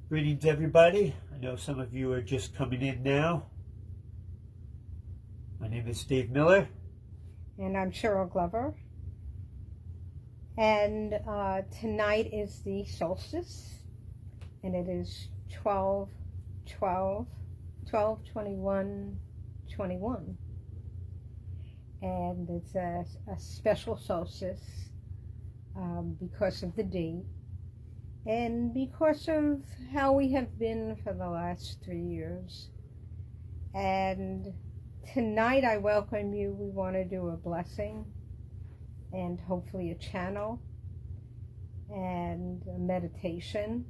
Greetings, everybody. I know some of you are just coming in now. My name is Steve Miller. And I'm Cheryl Glover. And tonight is the solstice, and it is 12/21/21. And it's a special solstice because of the date and because of how we have been for the last 3 years. And tonight I welcome you. We want to do a blessing and hopefully a channel and a meditation.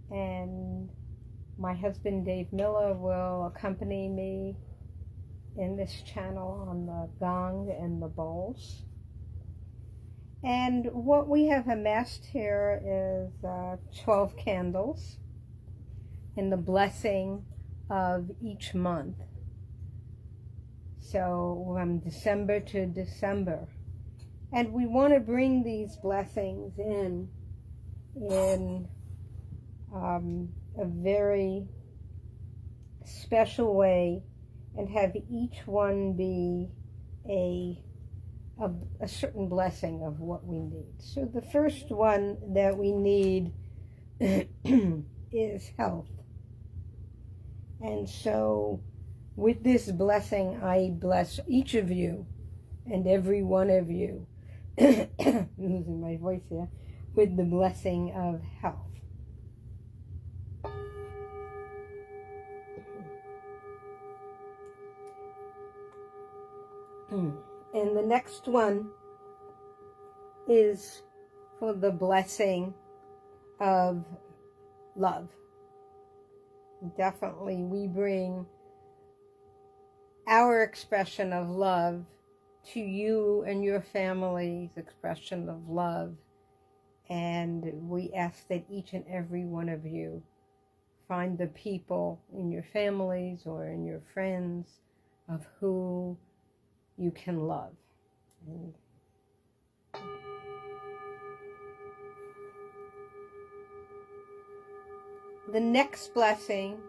And my husband Dave Miller will accompany me in this channel on the gong and the bowls. And what we have amassed here is 12 candles in the blessing of each month. So from December to December. And we want to bring these blessings in a very special way and have each one be a certain blessing of what we need. So the first one that we need is health. And so with this blessing, I bless each of you and every one of you, I'm losing my voice here, with the blessing of health. And the next one is for the blessing of love. Definitely, we bring our expression of love to you and your family's expression of love. And we ask that each and every one of you find the people in your families or in your friends of who you can love. And the next blessing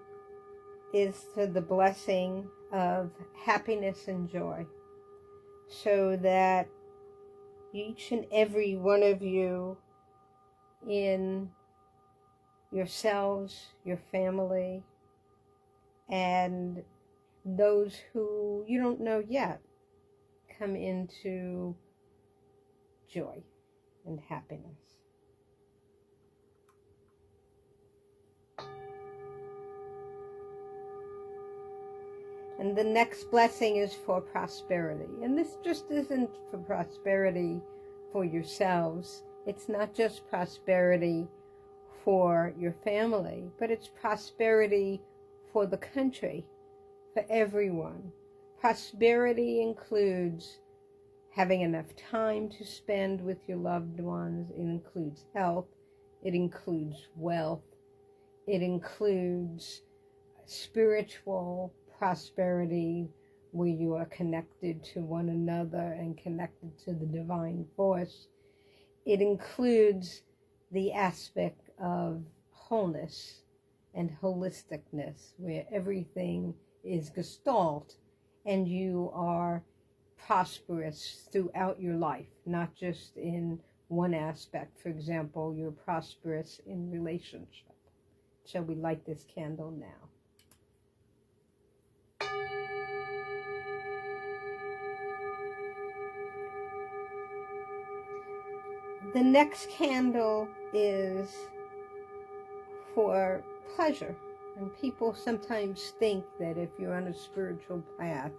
is to the blessing of happiness and joy, so that each and every one of you in yourselves, your family, and those who you don't know yet, come into joy and happiness. And the next blessing is for prosperity. And this just isn't for prosperity for yourselves. It's not just prosperity for your family, but it's prosperity for the country, for everyone. Prosperity includes having enough time to spend with your loved ones. It includes health. It includes wealth. It includes spiritual prosperity, where you are connected to one another and connected to the divine force. It includes the aspect of wholeness and holisticness, where everything is gestalt and you are prosperous throughout your life, not just in one aspect. For example, you're prosperous in relationship. Shall we light this candle now? The next candle is for pleasure. And people sometimes think that if you're on a spiritual path,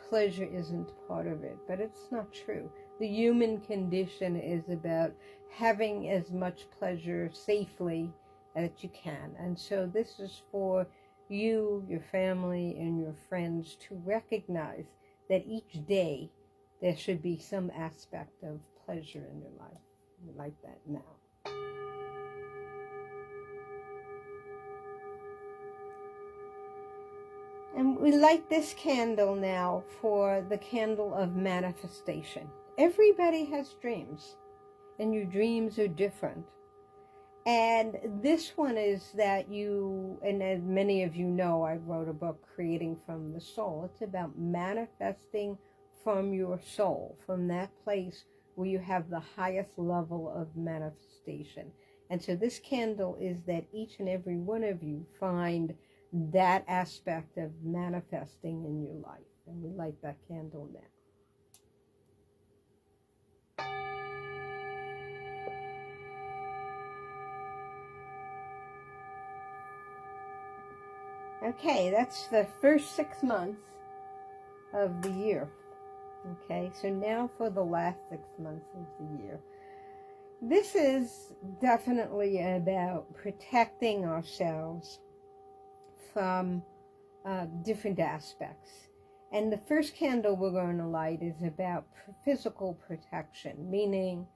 pleasure isn't part of it. But it's not true. The human condition is about having as much pleasure safely as you can. And so this is for you, your family, and your friends to recognize that each day there should be some aspect of pleasure in your life. We like that now. And we light this candle now for the candle of manifestation. Everybody has dreams, and your dreams are different. And this one is that you, and as many of you know, I wrote a book, Creating from the Soul. It's about manifesting from your soul, from that place where you have the highest level of manifestation. And so this candle is that each and every one of you find that aspect of manifesting in your life. And we light that candle now. Okay, that's the first 6 months of the year. Okay, so now for the last 6 months of the year. This is definitely about protecting ourselves from different aspects. And the first candle we're going to light is about physical protection, meaning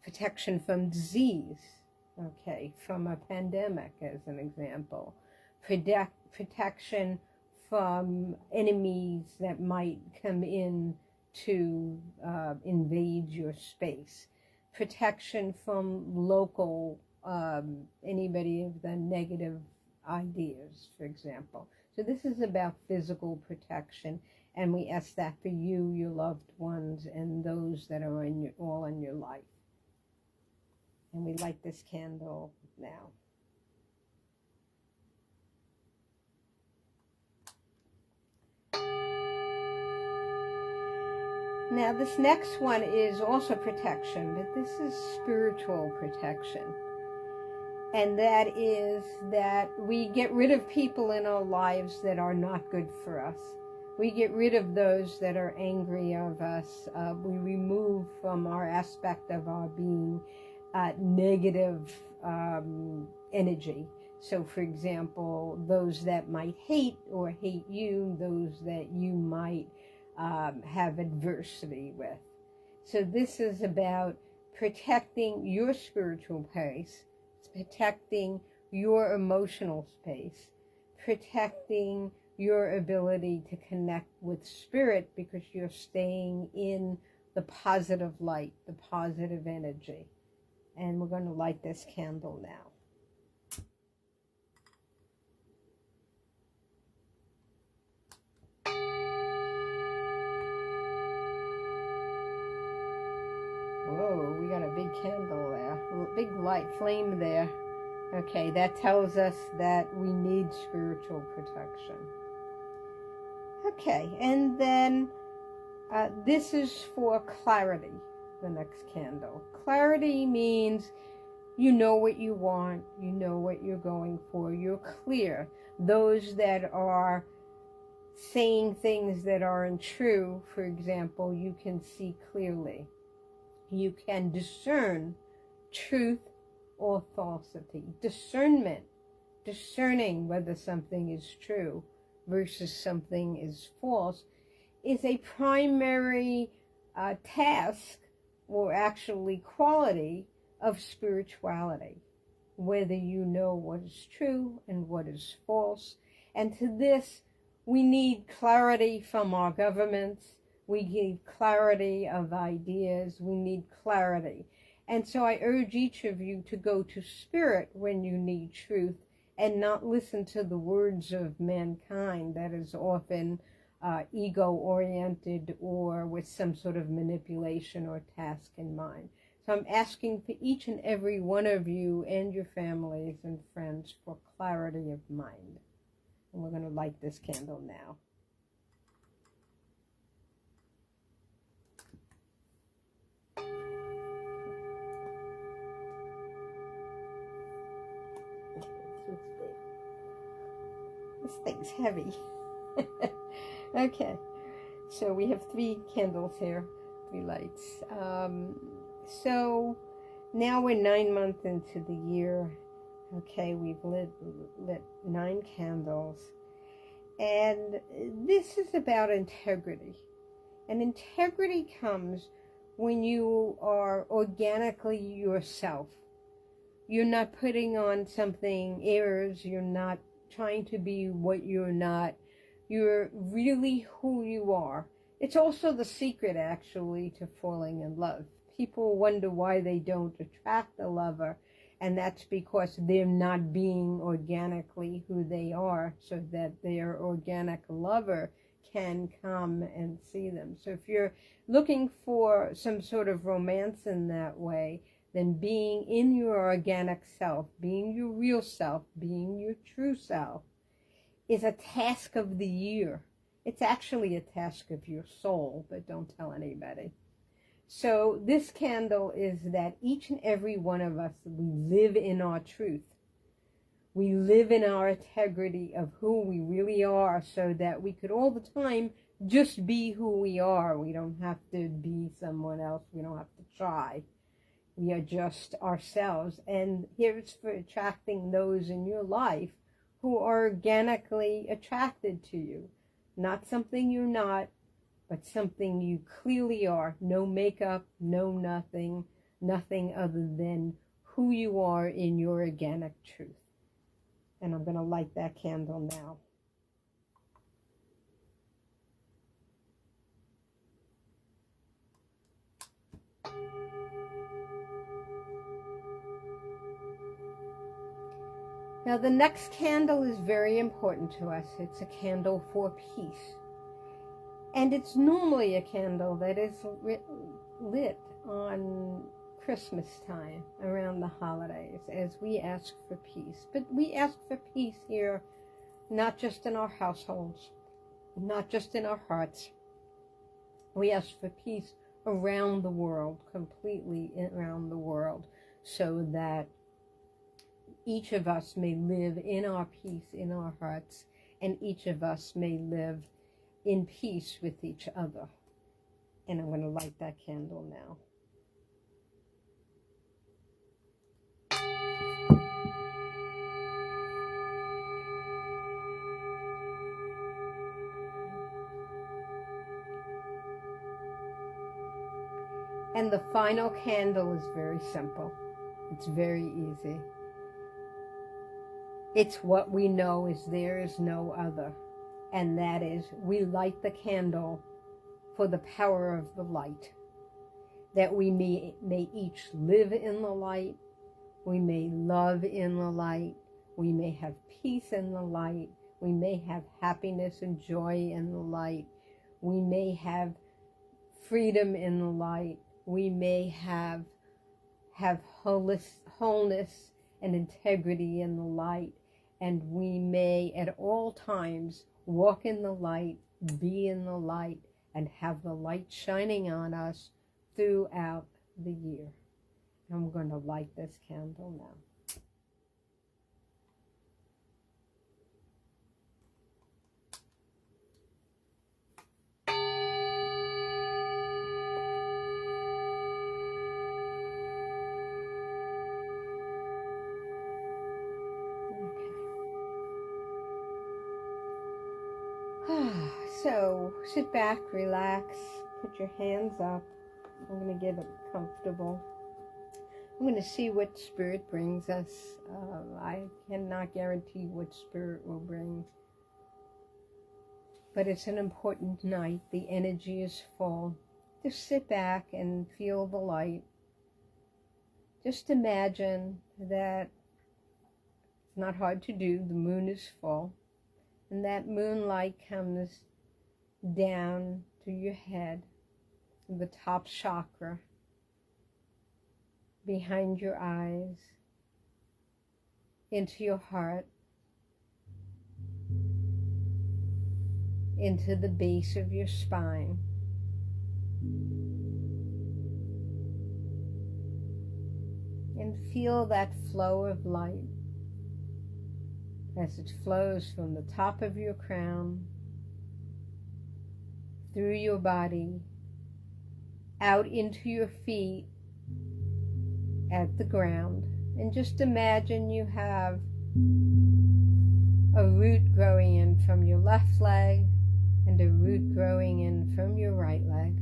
protection from disease, okay, from a pandemic as an example. Protection from enemies that might come in to invade your space. Protection from local, anybody of the negative ideas, for example. So this is about physical protection, and we ask that for you, your loved ones, and those that are all in your life. And we light this candle now. Now this next one is also protection, but this is spiritual protection. And that is that we get rid of people in our lives that are not good for us. We get rid of those that are angry of us. We remove from our aspect of our being negative energy. So for example, those that might hate or hate you, those that you might have adversity with. So this is about protecting your spiritual space, protecting your emotional space, protecting your ability to connect with spirit, because you're staying in the positive light, the positive energy. And we're going to light this candle now. Whoa, we got a big candle there, a big light flame there. Okay, that tells us that we need spiritual protection. Okay, and then this is for clarity, the next candle. Clarity means you know what you want, you know what you're going for, you're clear. Those that are saying things that aren't true, for example, you can see clearly. You can discern truth or falsity. Discernment, discerning whether something is true versus something is false, is a primary task, or actually quality, of spirituality. Whether you know what is true and what is false. And to this, we need clarity from our governments. We need clarity of ideas. We need clarity. And so I urge each of you to go to spirit when you need truth, and not listen to the words of mankind that is often ego-oriented or with some sort of manipulation or task in mind. So I'm asking for each and every one of you and your families and friends for clarity of mind. And we're going to light this candle now. This thing's heavy. Okay, so we have 3 candles here, 3 lights. So now we're 9 months into the year. Okay, we've lit 9 candles. And this is about integrity. And integrity comes when you are organically yourself. You're not putting on something airs. You're not trying to be what you're not. You're really who you are. It's also the secret, actually, to falling in love. People wonder why they don't attract a lover, And that's because they're not being organically who they are, so that their organic lover can come and see them. So if you're looking for some sort of romance in that way, then being in your organic self, being your real self, being your true self, is a task of the year. It's actually a task of your soul, but don't tell anybody. So this candle is that each and every one of us, we live in our truth. We live in our integrity of who we really are, so that we could all the time just be who we are. We don't have to be someone else. We don't have to try. We are just ourselves. And here's for attracting those in your life who are organically attracted to you. Not something you're not, but something you clearly are. No makeup, no nothing, nothing other than who you are in your organic truth. And I'm going to light that candle now. Now the next candle is very important to us. It's a candle for peace. And it's normally a candle that is lit on Christmas time, around the holidays, as we ask for peace. But we ask for peace here, not just in our households, not just in our hearts. We ask for peace around the world, completely around the world, so that each of us may live in our peace in our hearts, and each of us may live in peace with each other. And I'm going to light that candle now. And the final candle is very simple. It's very easy. It's what we know is there is no other. And that is, we light the candle for the power of the light. That we may each live in the light. We may love in the light. We may have peace in the light. We may have happiness and joy in the light. We may have freedom in the light. We may have wholeness and integrity in the light. And we may at all times walk in the light, be in the light, and have the light shining on us throughout the year. I'm going to light this candle now. So sit back, relax, put your hands up. I'm going to get it comfortable. I'm going to see what spirit brings us. I cannot guarantee what spirit will bring. But it's an important night. The energy is full. Just sit back and feel the light. Just imagine that it's not hard to do. The moon is full. And that moonlight comes down to your head, the top chakra, behind your eyes, into your heart, into the base of your spine. And feel that flow of light as it flows from the top of your crown, through your body, out into your feet, at the ground. And just imagine you have a root growing in from your left leg and a root growing in from your right leg.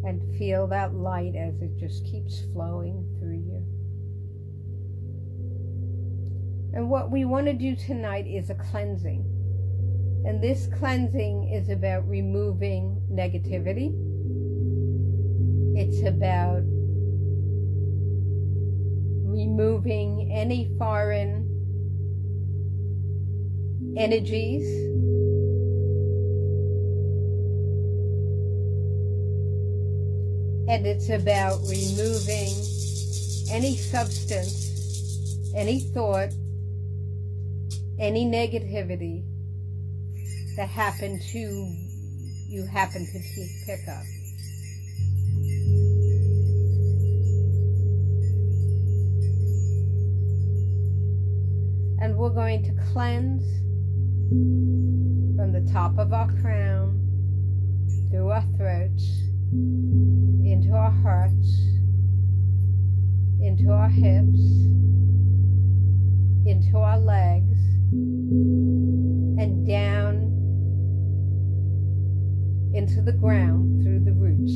And feel that light as it just keeps flowing through you. And what we want to do tonight is a cleansing And this cleansing is about removing negativity. It's about removing any foreign energies, and it's about removing any substance, any thought, any negativity that you happen to pick up. And we're going to cleanse from the top of our crown, through our throats, into our hearts, into our hips, into our legs, and down into the ground through the roots.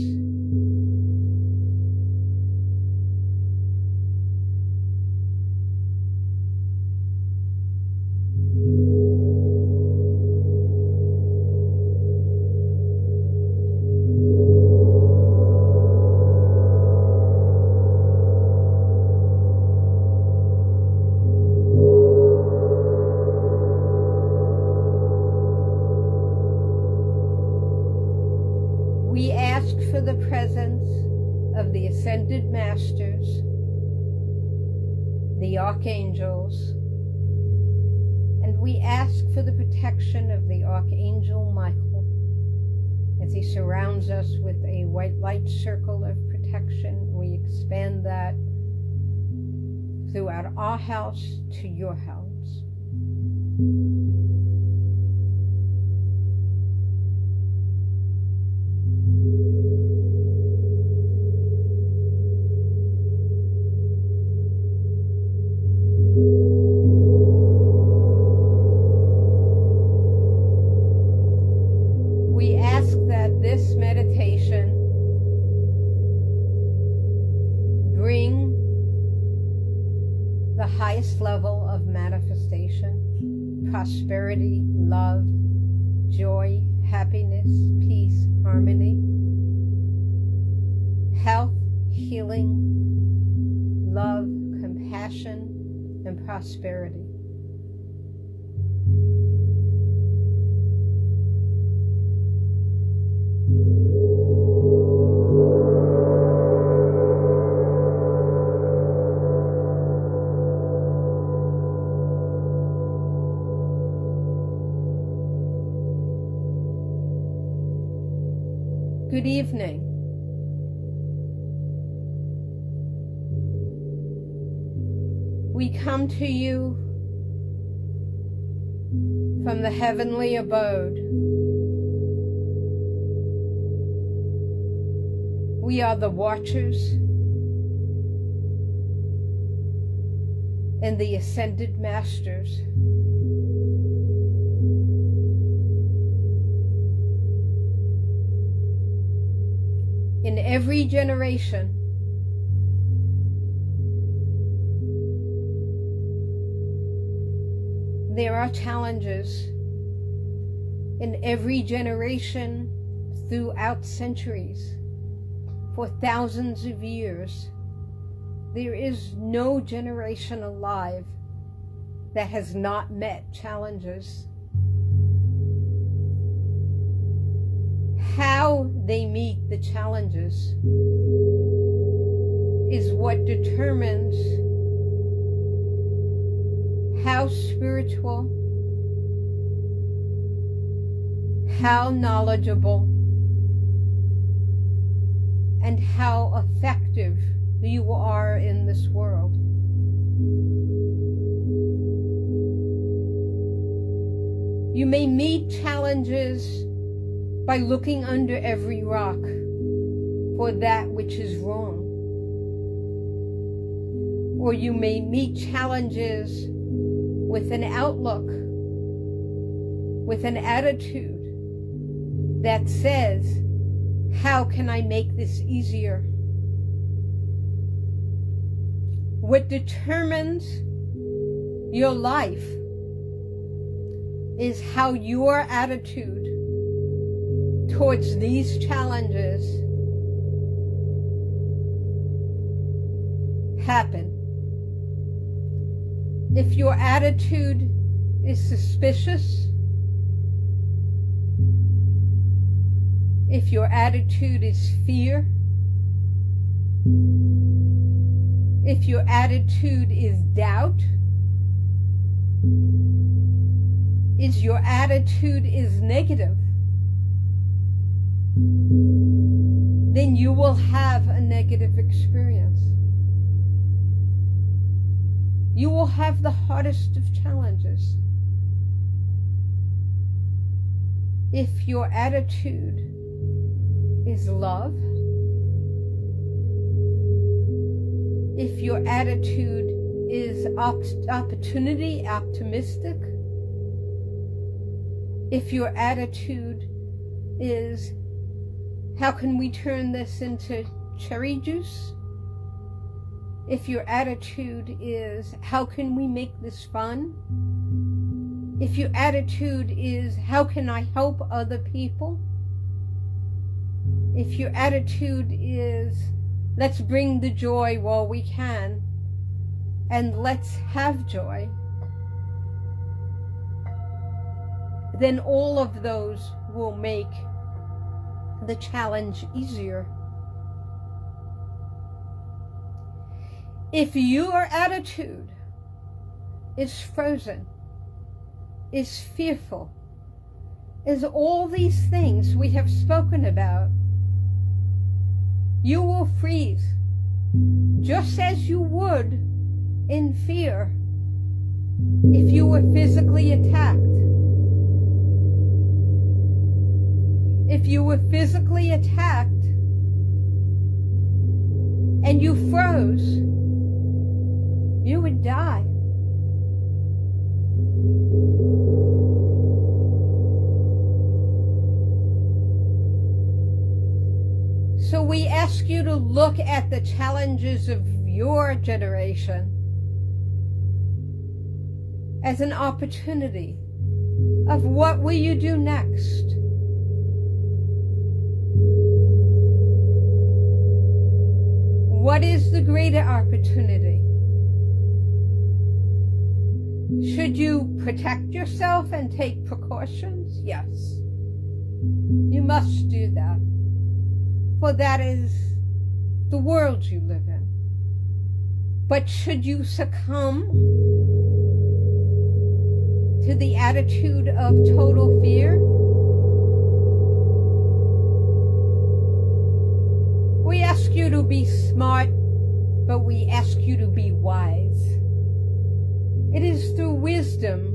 We ask for the presence of the Ascended Masters, the Archangels, and we ask for the protection of the Archangel Michael as he surrounds us with a white light circle of protection. We expand that throughout our house to your house. We ask that this meditation bring the highest level of manifestation, prosperity, love, joy, happiness, peace, harmony, health, healing, love, compassion, and prosperity. Good evening. We come to you from the heavenly abode. We are the Watchers and the Ascended Masters. In every generation, there are challenges. In every generation, throughout centuries, for thousands of years, there is no generation alive that has not met challenges. How they meet the challenges is what determines how spiritual, how knowledgeable, and how effective you are in this world. You may meet challenges by looking under every rock for that which is wrong. Or you may meet challenges with an outlook, with an attitude that says, how can I make this easier? What determines your life is how your attitude towards these challenges happen. If your attitude is suspicious, if your attitude is fear, if your attitude is doubt, if your attitude is negative, then you will have a negative experience. You will have the hardest of challenges. If your attitude is love, if your attitude is opportunity, optimistic, if your attitude is, how can we turn this into cherry juice? If your attitude is, how can we make this fun? If your attitude is, how can I help other people? If your attitude is, let's bring the joy while we can, and let's have joy, then all of those will make the challenge easier. If your attitude is frozen, is fearful, is all these things we have spoken about, you will freeze, just as you would in fear if you were physically attacked. If you were physically attacked and you froze, you would die. So we ask you to look at the challenges of your generation as an opportunity of what will you do next? What is the greater opportunity? Should you protect yourself and take precautions? Yes. You must do that. For that is the world you live in. But should you succumb to the attitude of total fear? We ask you to be smart, but we ask you to be wise. It is through wisdom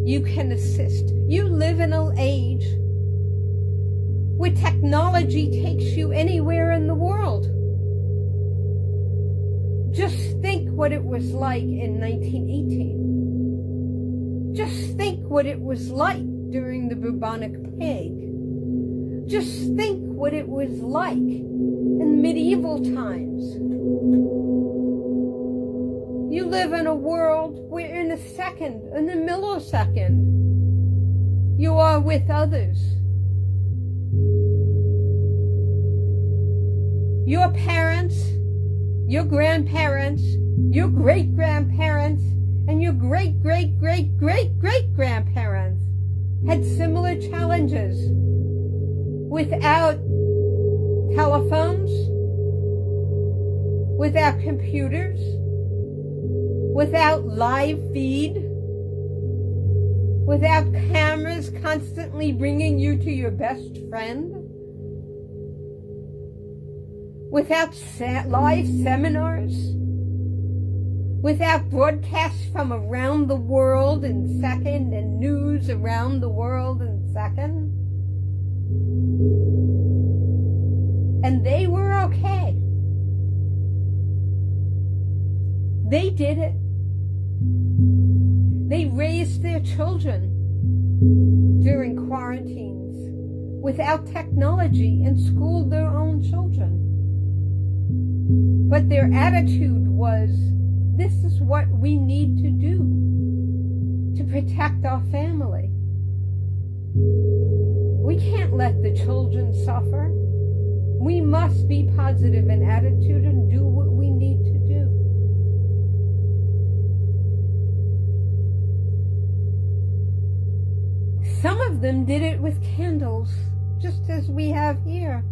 you can assist. You live in an age where technology takes you anywhere in the world. Just think what it was like in 1918. Just think what it was like during the bubonic plague. Just think what it was like in medieval times. You live in a world where in a second, in a millisecond, you are with others. Your parents, your grandparents, your great-grandparents, and your great-great-great-great-great-grandparents had similar challenges without telephones, without computers, without live feed, without cameras constantly bringing you to your best friend, without live seminars, without broadcasts from around the world in second and news around the world in second. And they were okay. They did it. They raised their children during quarantines without technology and schooled their own children. But their attitude was, this is what we need to do to protect our family. We can't let the children suffer. We must be positive in attitude and do what we need to do. Some of them did it with candles, just as we have here,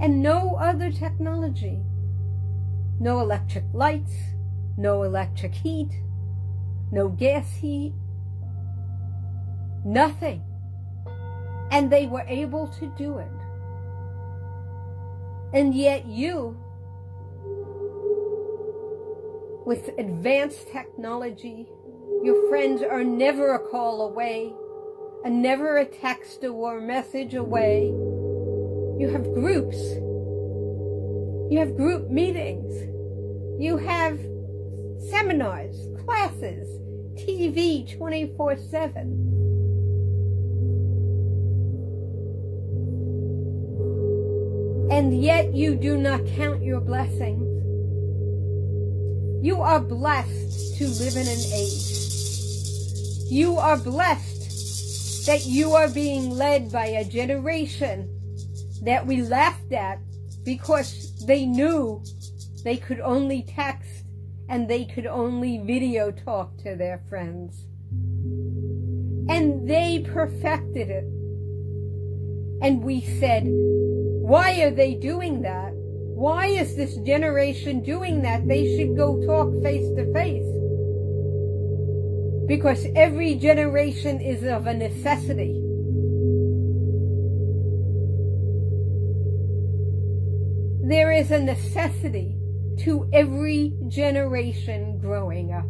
and no other technology. No electric lights, no electric heat, no gas heat, nothing. And they were able to do it. And yet you, with advanced technology, your friends are never a call away, and never a text or message away. You have groups. You have group meetings. You have seminars, classes, TV 24/7. And yet you do not count your blessings. You are blessed to live in an age. You are blessed that you are being led by a generation that we laughed at because they knew they could only text and they could only video talk to their friends. And they perfected it. And we said, why are they doing that? Why is this generation doing that? They should go talk face to face. Because every generation is of a necessity. There is a necessity to every generation growing up.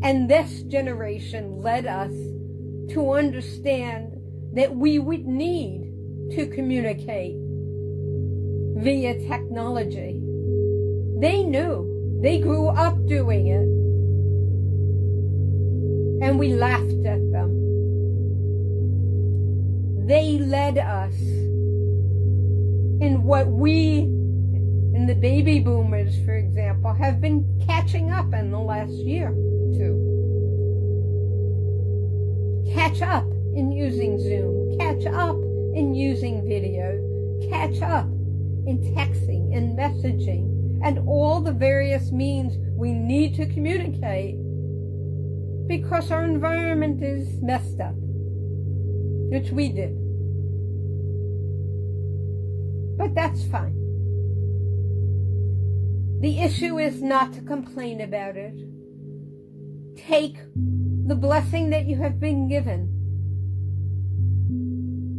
And this generation led us to understand that we would need to communicate via technology. They knew. They grew up doing it. And we laughed at them. They led us in what we, in the baby boomers, for example, have been catching up in the last year or two. Catch up in using Zoom. Catch up in using video. Catch up in texting and messaging and all the various means we need to communicate because our environment is messed up, which we did. But that's fine. The issue is not to complain about it. Take the blessing that you have been given.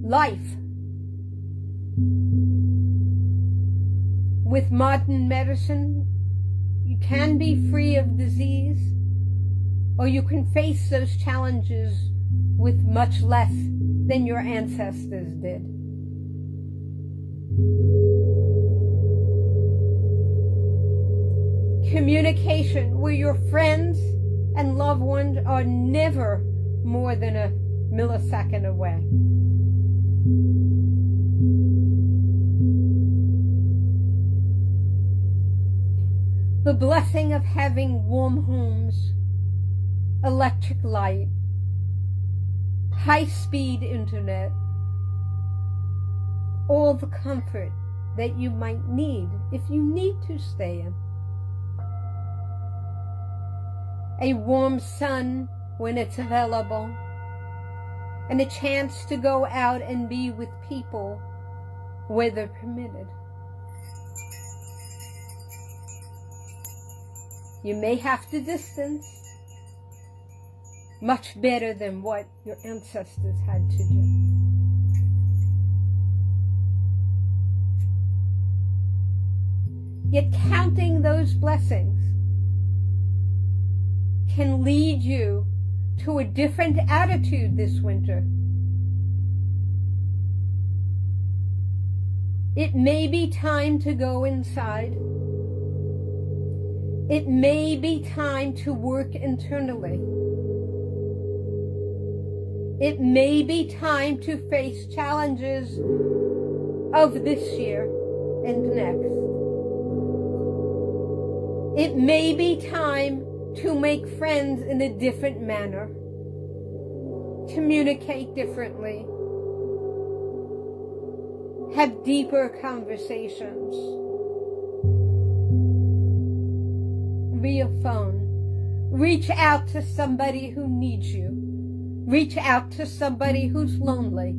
Life. With modern medicine, you can be free of disease, or you can face those challenges with much less than your ancestors did. Communication with your friends and loved ones are never more than a millisecond away. The blessing of having warm homes, electric light, high-speed internet, all the comfort that you might need if you need to stay in. A warm sun when it's available, and a chance to go out and be with people, weather permitted. You may have to distance, much better than what your ancestors had to do. Yet counting those blessings can lead you to a different attitude this winter. It may be time to go inside. It may be time to work internally. It may be time to face challenges of this year and next. It may be time to make friends in a different manner. communicate differently, have deeper conversations via phone. Reach out to somebody who needs you. Reach out to somebody who's lonely.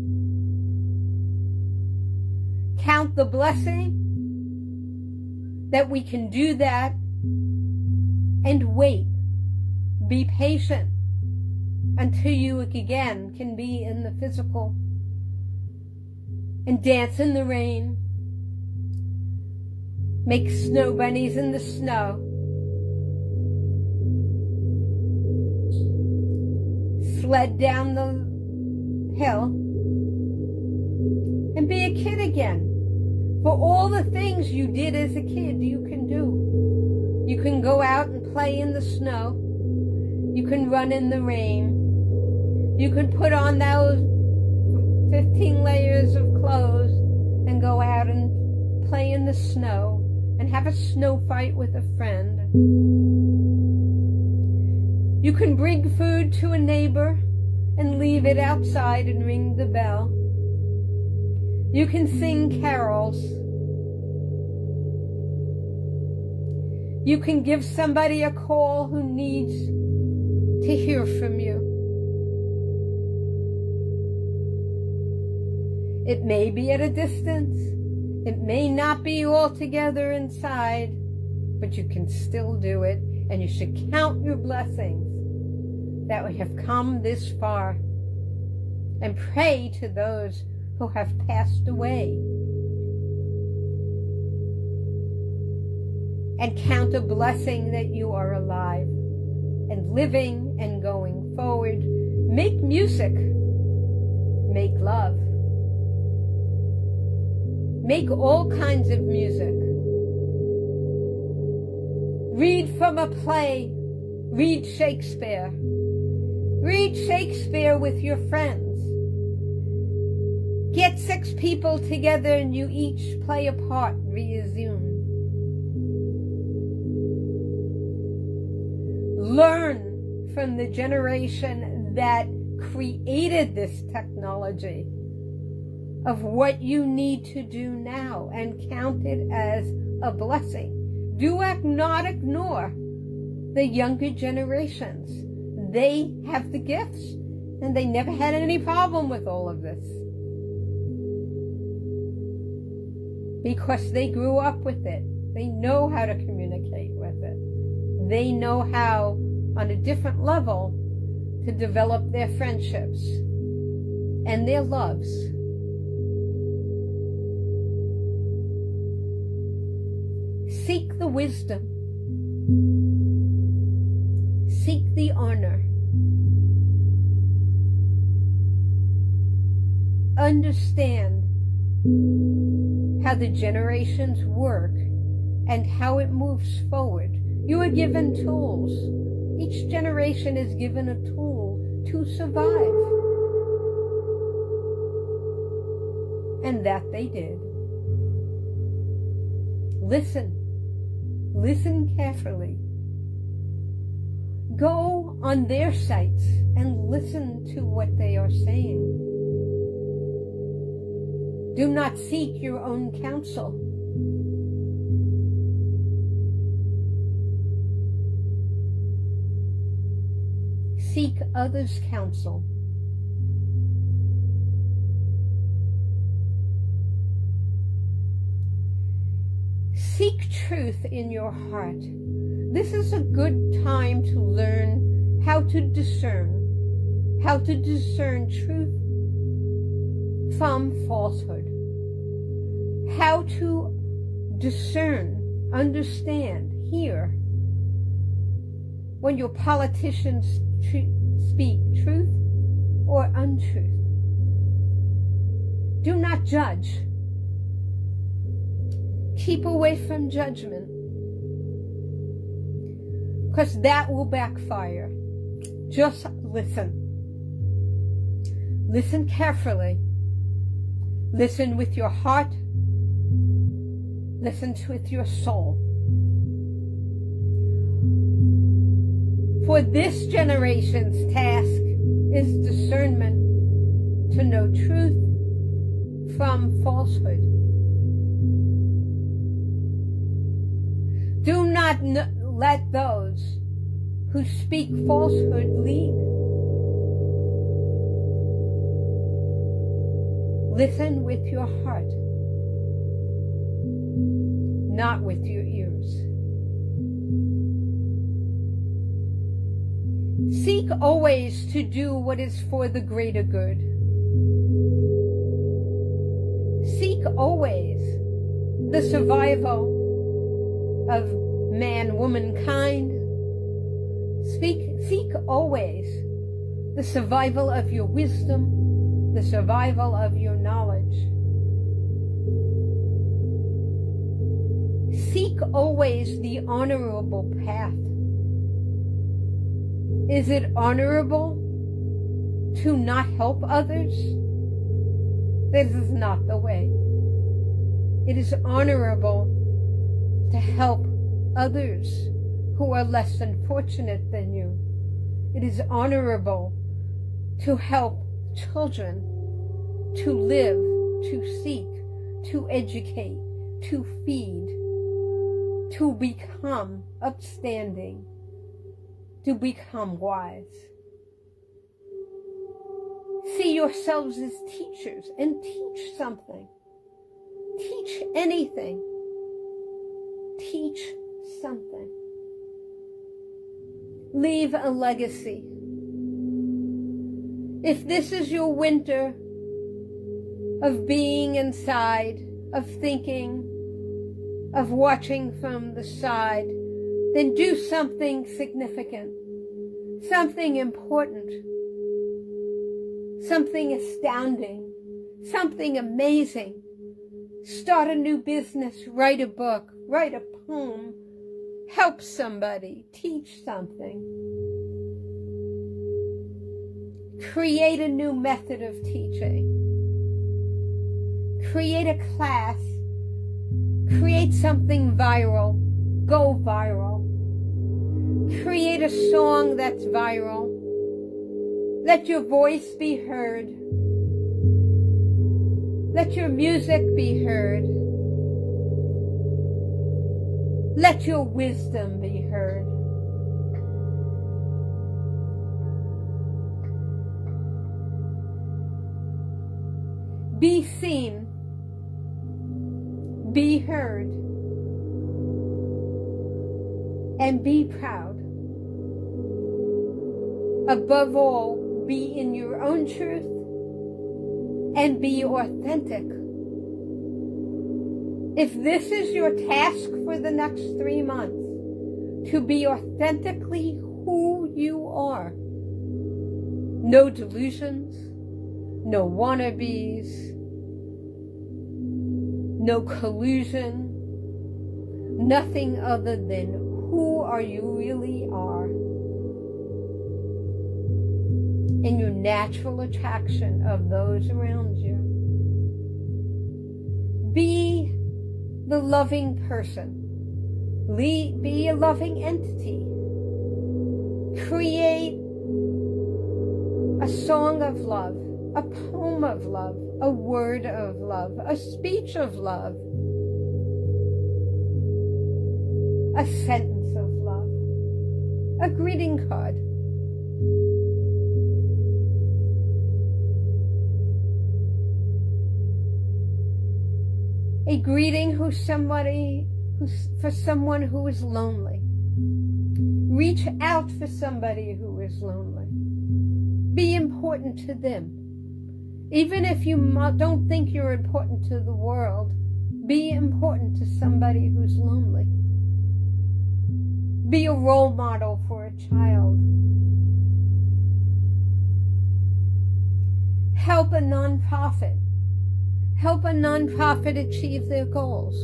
Count the blessing that we can do that, and wait. Be patient until you again can be in the physical and dance in the rain, make snow bunnies in the snow, sled down the hill, and be a kid again. For all the things you did as a kid, you can do. You can go out and play in the snow. You can run in the rain. You can put on those 15 layers of clothes and go out and play in the snow and have a snow fight with a friend. You can bring food to a neighbor and leave it outside and ring the bell. You can sing carols. You can give somebody a call who needs to hear from you. It may be at a distance. It may not be all together inside, but you can still do it, and you should count your blessings that we have come this far, and pray to those who have passed away, and count a blessing that you are alive and living and going forward. Make music, make love, make all kinds of music. Read from a play, read Shakespeare. Read Shakespeare with your friends. Get 6 people together and you each play a part via Zoom. Learn from the generation that created this technology of what you need to do now, and count it as a blessing. Do not ignore the younger generations. They have the gifts, and they never had any problem with all of this, because they grew up with it. They know how to communicate with it. They know how, on a different level, to develop their friendships and their loves. Seek the wisdom. Seek the honor. Understand how the generations work and how it moves forward. You are given tools. Each generation is given a tool to survive. And that they did. Listen. Listen carefully. Go on their sites and listen to what they are saying. Do not seek your own counsel. Seek others' counsel. Seek truth in your heart. This is a good time to learn how to discern truth from falsehood, how to discern, understand, hear when your politicians speak truth or untruth. Do not judge. Keep away from judgment, because that will backfire. Just listen. Listen carefully. Listen with your heart. Listen with your soul. For this generation's task is discernment to know truth from falsehood. Do not let those who speak falsehood lead. Listen with your heart, not with your ears. Seek always to do what is for the greater good. Seek always the survival of man, womankind. Seek always the survival of your wisdom, the survival of your knowledge. Seek always the honorable path. Is it honorable to not help others? This is not the way. It is honorable to help others who are less unfortunate than you. It is honorable to help children to live, to seek, to educate, to feed, to become upstanding, to become wise. See yourselves as teachers and teach something. Teach anything. Teach something. Leave a legacy. If this is your winter of being inside, of thinking, of watching from the side, then do something significant, something important, something astounding, something amazing. Start a new business, write a book, write a poem, help somebody, teach something. Create a new method of teaching. Create a class. Create something viral. Go viral. Create a song that's viral. Let your voice be heard. Let your music be heard. Let your wisdom be heard. Be seen. Be heard. And be proud. Above all, be in your own truth and be authentic. If this is your task for the next 3 months, to be authentically who you are, no delusions, no wannabes, no collusion, nothing other than who are you really are, and your natural attraction of those around you. Be the loving person. Be a loving entity. Create a song of love, a poem of love, a word of love, a speech of love, a sentence of love, a greeting card. A greeting for someone who is lonely. Reach out for somebody who is lonely. Be important to them. Even if you don't think you're important to the world, be important to somebody who's lonely. Be a role model for a child. Help a nonprofit. Help a nonprofit achieve their goals.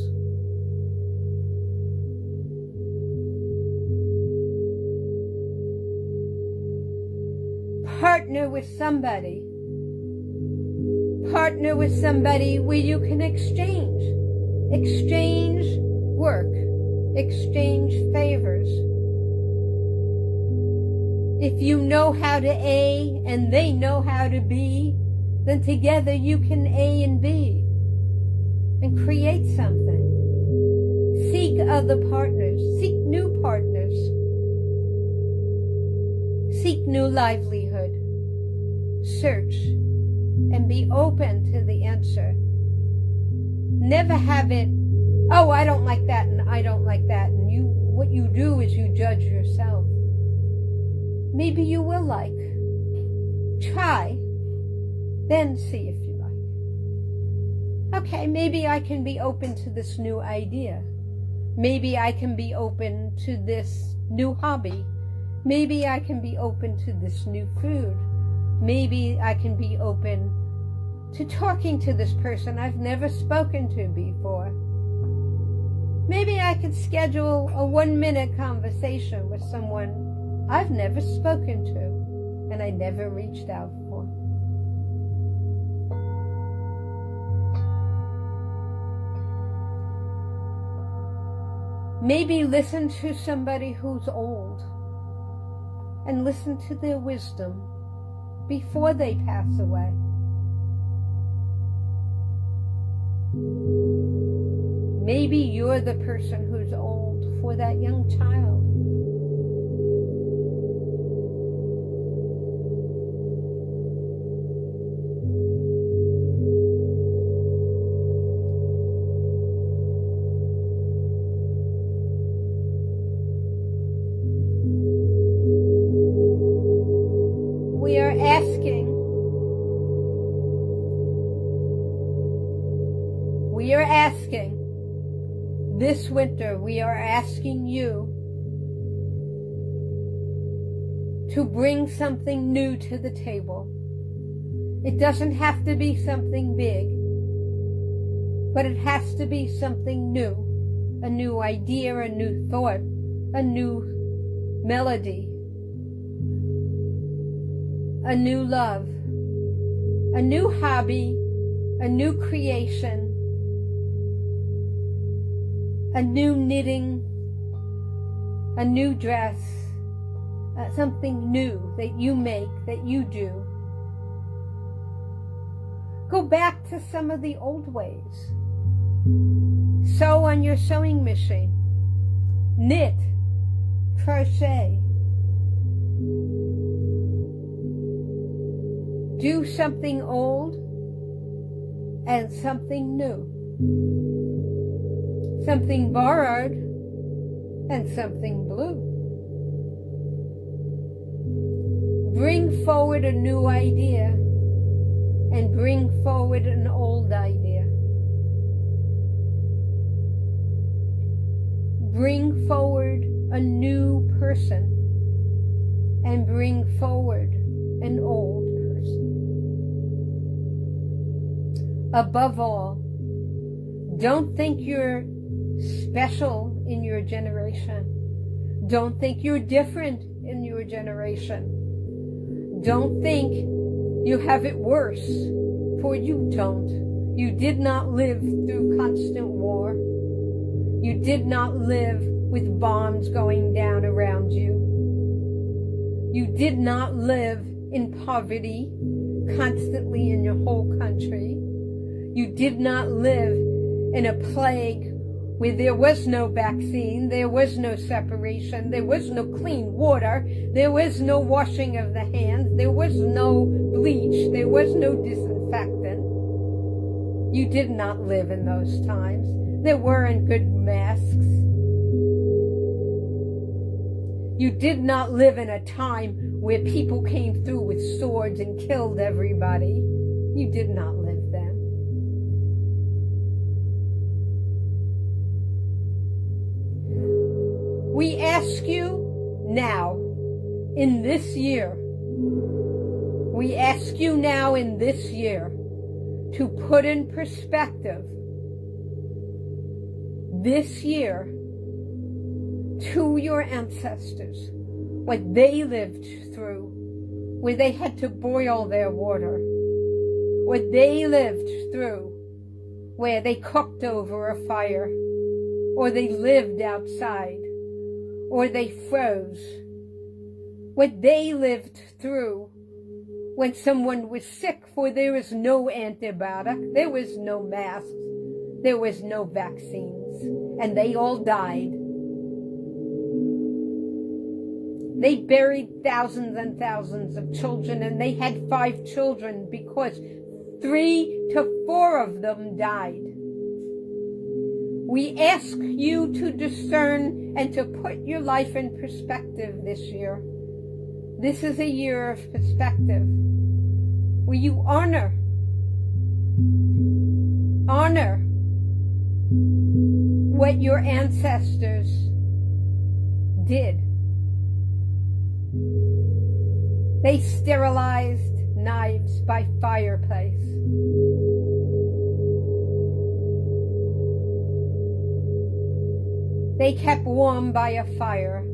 Partner with somebody. Partner with somebody where you can exchange. Exchange work. Exchange favors. If you know how to A and they know how to B, then together you can A and B and create something. Seek other partners. Seek new partners. Seek new livelihood. Search and be open to the answer. Never have it, oh, I don't like that and I don't like that. And what you do is you judge yourself. Maybe you will like. Try. Then see if you like. Okay, maybe I can be open to this new idea. Maybe I can be open to this new hobby. Maybe I can be open to this new food. Maybe I can be open to talking to this person I've never spoken to before. Maybe I could schedule a 1-minute conversation with someone I've never spoken to and I never reached out for. Maybe listen to somebody who's old and listen to their wisdom before they pass away. Maybe you're the person who's old for that young child. We are asking this winter, we are asking you to bring something new to the table. It doesn't have to be something big, but it has to be something new. A new idea, a new thought, a new melody, a new love, a new hobby, a new creation, a new knitting, a new dress, something new that you make, that you do. Go back to some of the old ways. Sew on your sewing machine. Knit, crochet. Do something old and something new. Something borrowed and something blue. Bring forward a new idea and bring forward an old idea. Bring forward a new person and bring forward an old person. Above all, don't think you're special in your generation. Don't think you're different in your generation. Don't think you have it worse, for you don't. You did not live through constant war. You did not live with bombs going down around you. You did not live in poverty constantly in your whole country. You did not live in a plague where there was no vaccine, there was no separation, there was no clean water, there was no washing of the hands, there was no bleach, there was no disinfectant. You did not live in those times. There weren't good masks. You did not live in a time where people came through with swords and killed everybody. You did not live then. We ask you now, in this year, we ask you now in this year to put in perspective this year to your ancestors, what they lived through, where they had to boil their water, what they lived through, where they cooked over a fire, or they lived outside, or they froze, what they lived through when someone was sick, for there was no antibiotic, there was no masks, there was no vaccines, and they all died. They buried thousands and thousands of children, and they had 5 children because 3 to 4 of them died. We ask you to discern and to put your life in perspective this year. This is a year of perspective where you honor what your ancestors did. They sterilized knives by fireplace. They kept warm by a fire.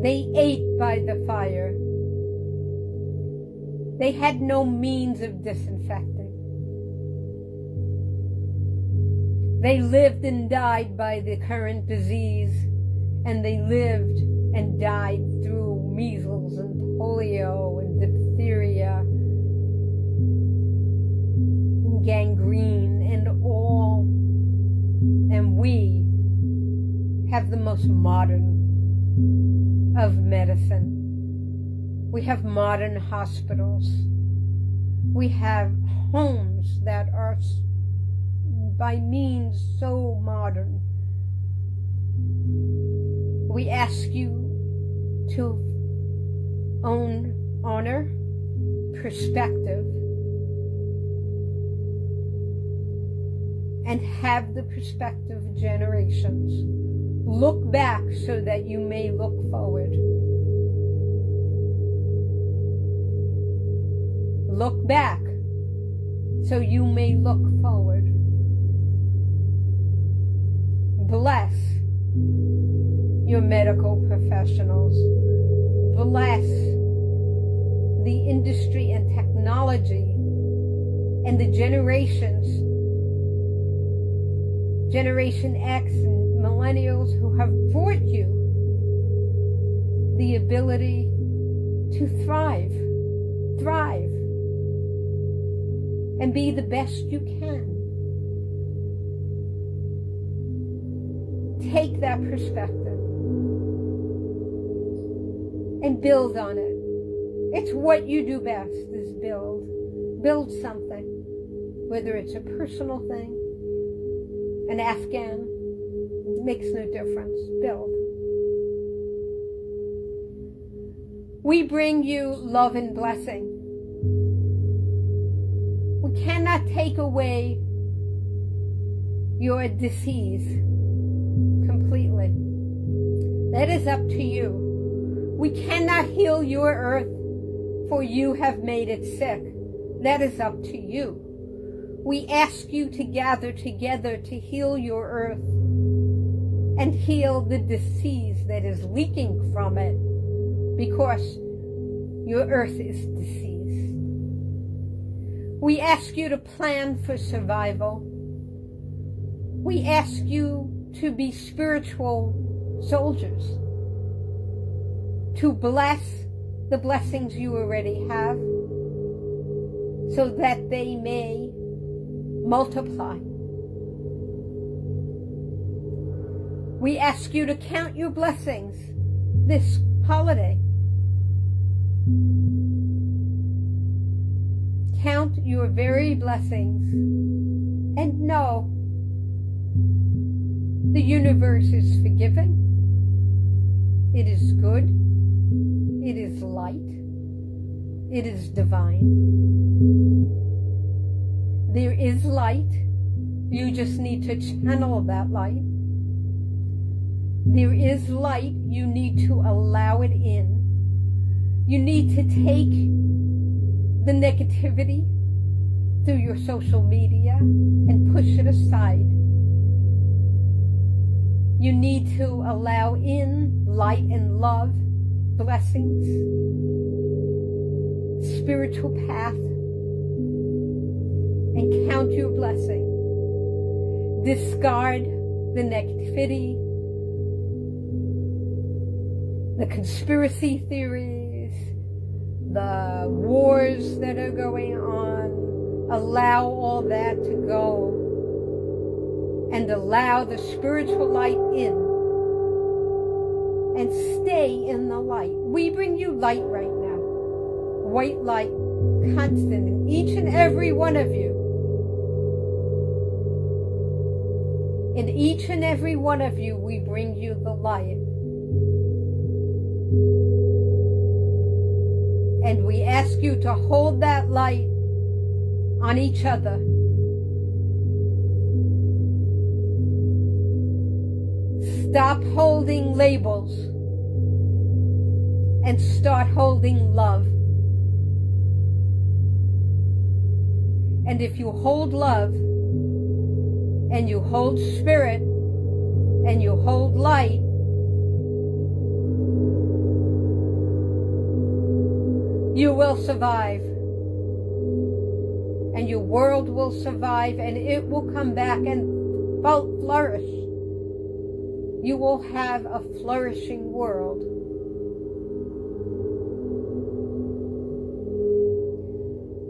They ate by the fire. They had no means of disinfecting. They lived and died by the current disease, and they lived and died through measles and polio and diphtheria and gangrene and all. And we have the most modern of medicine. We have modern hospitals. We have homes that are by means so modern. We ask you to honor perspective and have the perspective of generations. Look back so that you may look forward. Look back so you may look forward. Bless your medical professionals. Bless the industry and technology and the generations, Generation X and millennials who have brought you the ability to thrive, and be the best you can. Take that perspective and build on it. It's what you do best, is build. Build something, whether it's a personal thing, an Afghan, it makes no difference. Build. We bring you love and blessing. We cannot take away your disease completely. That is up to you. We cannot heal your earth, for you have made it sick. That is up to you. We ask you to gather together to heal your earth and heal the disease that is leaking from it, because your earth is diseased. We ask you to plan for survival. We ask you to be spiritual soldiers, to bless the blessings you already have, so that they may multiply. We ask you to count your blessings this holiday. Count your very blessings and know the universe is forgiving. It is good. It is light. It is divine. There is light. You just need to channel that light. There is light. You need to allow it in. You need to take the negativity through your social media and push it aside. You need to allow in light and love, blessings, spiritual path, and count your blessing. Discard the negativity the conspiracy theories, the wars that are going on. Allow all that to go and allow the spiritual light in and stay in the light. We bring you light right now. White light, constant in each and every one of you. In each and every one of you, we bring you the light. And we ask you to hold that light on each other. Stop holding labels and start holding love. And if you hold love, and you hold spirit, and you hold light, you will survive. And your world will survive, and it will come back and flourish. You will have a flourishing world.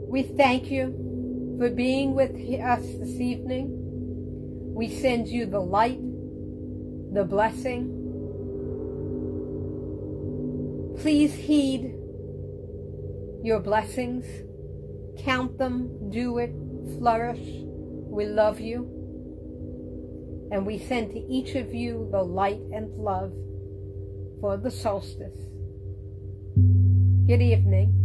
We thank you for being with us this evening. We send you the light, the blessing. Please heed your blessings. Count them, do it, flourish. We love you. And we send to each of you the light and love for the solstice. Good evening.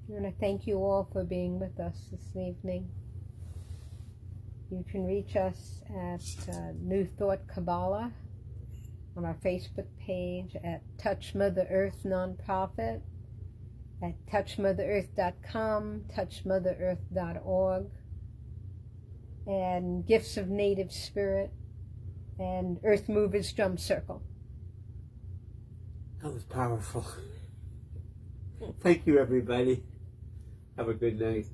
I want to thank you all for being with us this evening. You can reach us at New Thought Kabbalah on our Facebook page, at Touch Mother Earth Nonprofit, at touchmotherearth.com, touchmotherearth.org, and Gifts of Native Spirit, and Earth Movers Drum Circle. That was powerful. Thank you, everybody. Have a good night.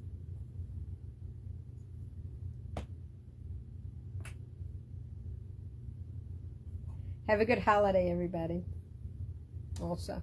Have a good holiday, everybody, also.